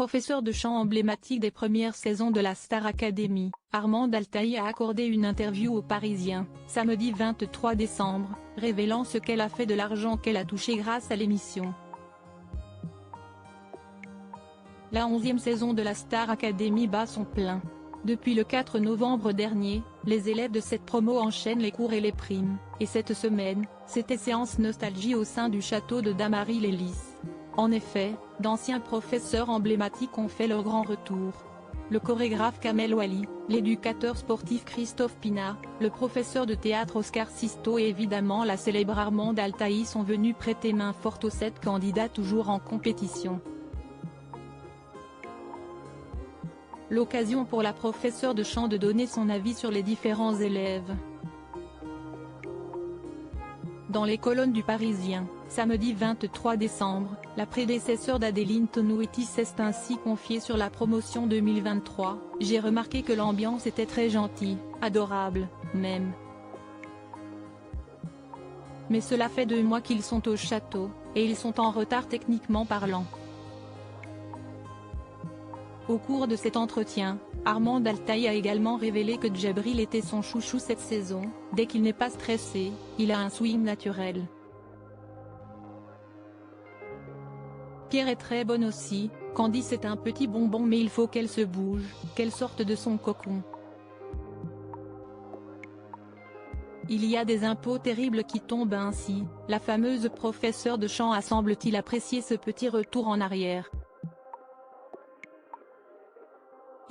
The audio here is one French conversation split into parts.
professeur de chant emblématique des premières saisons de la Star Academy, Armande Altaï a accordé une interview aux Parisiens, samedi 23 décembre, révélant ce qu'elle a fait de l'argent qu'elle a touché grâce à l'émission. La 11e saison de la Star Academy bat son plein. Depuis le 4 novembre dernier, les élèves de cette promo enchaînent les cours et les primes, et cette semaine, c'était séance nostalgie au sein du château de Damary-les-Lys. En effet, d'anciens professeurs emblématiques ont fait leur grand retour. Le chorégraphe Kamel Ouali, l'éducateur sportif Christophe Pinat, le professeur de théâtre Oscar Sisto et évidemment la célèbre Armande Altaï sont venus prêter main forte aux 7 candidats toujours en compétition. L'occasion pour la professeure de chant de donner son avis sur les différents élèves. Dans les colonnes du Parisien, samedi 23 décembre, la prédécesseur d'Adeline Tonouetti s'est ainsi confiée sur la promotion 2023, « J'ai remarqué que l'ambiance était très gentille, adorable, même. Mais cela fait 2 mois qu'ils sont au château, et ils sont en retard techniquement parlant. » Au cours de cet entretien, Armande Altaï a également révélé que Djibril était son chouchou cette saison. Dès qu'il n'est pas stressé, il a un swing naturel. Pierre est très bonne aussi, Candice est un petit bonbon mais il faut qu'elle se bouge, qu'elle sorte de son cocon. Il y a des impôts terribles qui tombent ainsi, la fameuse professeure de chant a semble-t-il apprécié ce petit retour en arrière.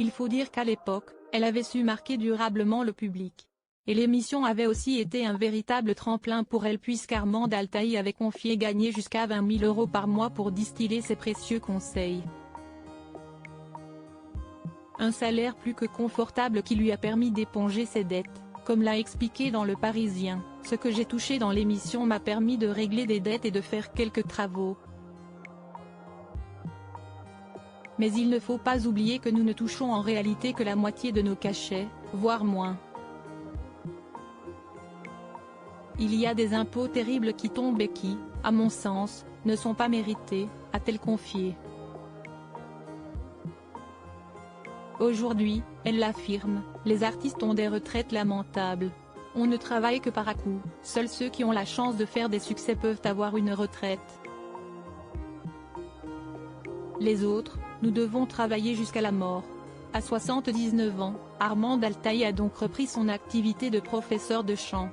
Il faut dire qu'à l'époque, elle avait su marquer durablement le public. Et l'émission avait aussi été un véritable tremplin pour elle puisqu'Armande Altaï avait confié gagner jusqu'à 20 000 € par mois pour distiller ses précieux conseils. Un salaire plus que confortable qui lui a permis d'éponger ses dettes, comme l'a expliqué dans Le Parisien, « Ce que j'ai touché dans l'émission m'a permis de régler des dettes et de faire quelques travaux. Mais il ne faut pas oublier que nous ne touchons en réalité que la moitié de nos cachets, voire moins. Il y a des impôts terribles qui tombent et qui, à mon sens, ne sont pas mérités, a-t-elle confié. Aujourd'hui, elle l'affirme, les artistes ont des retraites lamentables. On ne travaille que par à-coups, seuls ceux qui ont la chance de faire des succès peuvent avoir une retraite. Les autres, nous devons travailler jusqu'à la mort. À 79 ans, Armande Altaï a donc repris son activité de professeur de chant.